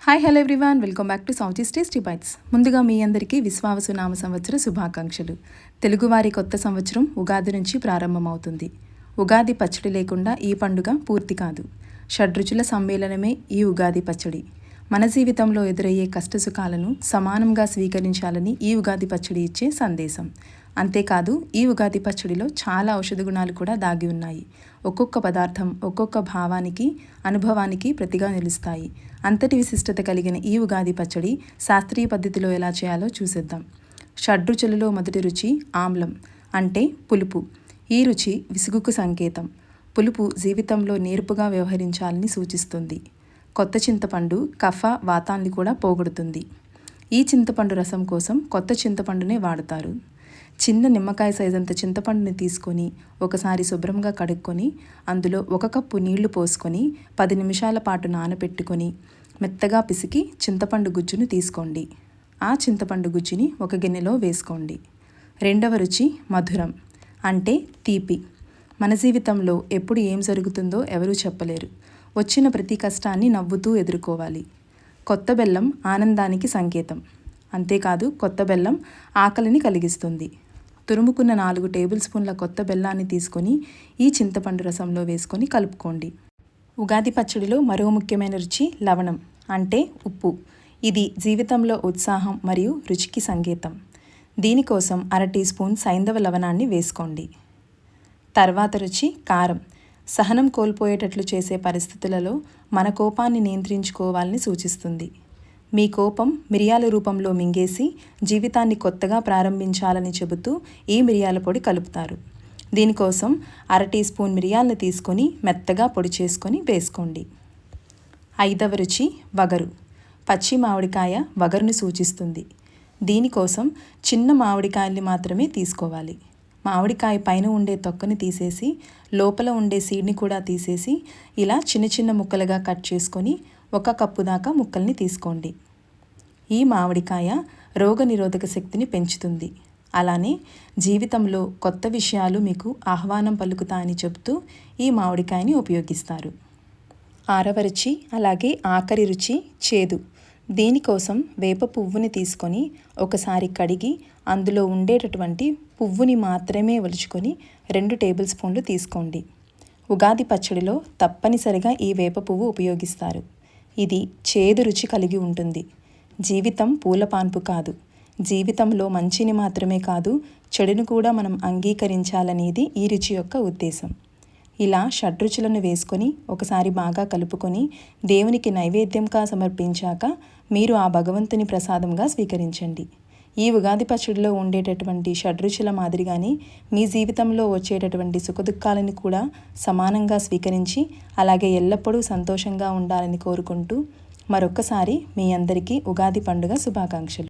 Hi hello everyone, welcome back to South East Tasty Bites. ముందుగా మీ అందరికీ విశ్వావసు నామ సంవత్సర శుభాకాంక్షలు. తెలుగువారి కొత్త సంవత్సరం ఉగాది నుంచి ప్రారంభమవుతుంది. ఉగాది పచ్చడి లేకుండా ఈ పండుగ పూర్తి కాదు. షడ్రుచుల సమ్మేళనమే ఈ ఉగాది పచ్చడి. మన జీవితంలో ఎదురయ్యే కష్టసుఖాలను సమానంగా స్వీకరించాలని ఈ ఉగాది పచ్చడి ఇచ్చే సందేశం. అంతేకాదు, ఈ ఉగాది పచ్చడిలో చాలా ఔషధ గుణాలు కూడా దాగి ఉన్నాయి. ఒక్కొక్క పదార్థం ఒక్కొక్క భావానికి, అనుభవానికి ప్రతిగా నిలుస్తాయి. అంతటి విశిష్టత కలిగిన ఈ ఉగాది పచ్చడి శాస్త్రీయ పద్ధతిలో ఎలా చేయాలో చూసేద్దాం. షడ్రుచులలో మొదటి రుచి ఆమ్లం, అంటే పులుపు. ఈ రుచి విసుగుకు సంకేతం. పులుపు జీవితంలో నేర్పుగా వ్యవహరించాలని సూచిస్తుంది. కొత్త చింతపండు కఫ వాతాన్ని కూడా పోగొడుతుంది. ఈ చింతపండు రసం కోసం కొత్త చింతపండునే వాడతారు. చిన్న నిమ్మకాయ సైజంత చింతపండుని తీసుకొని ఒకసారి శుభ్రంగా కడుక్కొని అందులో 1 కప్పు నీళ్లు పోసుకొని 10 నిమిషాల పాటు నానబెట్టుకొని మెత్తగా పిసికి చింతపండు గుజ్జును తీసుకోండి. ఆ చింతపండు గుజ్జుని ఒక గిన్నెలో వేసుకోండి. రెండవ రుచి మధురం, అంటే తీపి. మన జీవితంలో ఎప్పుడు ఏం జరుగుతుందో ఎవరూ చెప్పలేరు. వచ్చిన ప్రతి కష్టాన్ని నవ్వుతూ ఎదుర్కోవాలి. కొత్త బెల్లం ఆనందానికి సంకేతం. అంతేకాదు, కొత్త బెల్లం ఆకలిని కలిగిస్తుంది. తురుముకున్న 4 టేబుల్ స్పూన్ల కొత్త బెల్లాన్ని తీసుకొని ఈ చింతపండు రసంలో వేసుకొని కలుపుకోండి. ఉగాది పచ్చడిలో మరో ముఖ్యమైన రుచి లవణం, అంటే ఉప్పు. ఇది జీవితంలో ఉత్సాహం మరియు రుచికి సంకేతం. దీనికోసం 1/2 టీ స్పూన్ సైంధవ లవణాన్ని వేసుకోండి. తర్వాత రుచి కారం. సహనం కోల్పోయేటట్లు చేసే పరిస్థితులలో మన కోపాన్ని నియంత్రించుకోవాలని సూచిస్తుంది. మీ కోపం మిరియాల రూపంలో మింగేసి జీవితాన్ని కొత్తగా ప్రారంభించాలని చెబుతూ ఈ మిరియాల పొడి కలుపుతారు. దీనికోసం 1/2 టీ స్పూన్ మిరియాలను తీసుకొని మెత్తగా పొడి చేసుకొని వేసుకోండి. 5వ రుచి వగరు. పచ్చి మామిడికాయ వగరును సూచిస్తుంది. దీనికోసం చిన్న మామిడికాయల్ని మాత్రమే తీసుకోవాలి. మామిడికాయ పైన ఉండే తొక్కని తీసేసి లోపల ఉండే సీడ్ని కూడా తీసేసి ఇలా చిన్న చిన్న ముక్కలుగా కట్ చేసుకొని 1 కప్పు దాకా ముక్కల్ని తీసుకోండి. ఈ మామిడికాయ రోగనిరోధక శక్తిని పెంచుతుంది. అలానే జీవితంలో కొత్త విషయాలు మీకు ఆహ్వానం పలుకుతాయని చెబుతూ ఈ మామిడికాయని ఉపయోగిస్తారు. 6వ రుచి, అలాగే ఆఖరి రుచి చేదు. దీనికోసం వేప పువ్వుని తీసుకొని ఒకసారి కడిగి అందులో ఉండేటటువంటి పువ్వుని మాత్రమే ఒలుచుకొని 2 టేబుల్ స్పూన్లు తీసుకోండి. ఉగాది పచ్చడిలో తప్పనిసరిగా ఈ వేప పువ్వు ఉపయోగిస్తారు. ఇది చేదు రుచి కలిగి ఉంటుంది. జీవితం పూలపాన్పు కాదు. జీవితంలో మంచిని మాత్రమే కాదు, చెడును కూడా మనం అంగీకరించాలనేది ఈ రుచి యొక్క ఉద్దేశం. ఇలా షడ్రుచులను వేసుకొని ఒకసారి బాగా కలుపుకొని దేవునికి నైవేద్యంగా సమర్పించాక మీరు ఆ భగవంతుని ప్రసాదంగా స్వీకరించండి. ఈ ఉగాది పచ్చడిలో ఉండేటటువంటి షడ్రుచుల మాదిరిగానే మీ జీవితంలో వచ్చేటటువంటి సుఖదుఖాలను కూడా సమానంగా స్వీకరించి అలాగే ఎల్లప్పుడూ సంతోషంగా ఉండాలని కోరుకుంటూ మరొక్కసారి మీ అందరికీ ఉగాది పండుగ శుభాకాంక్షలు.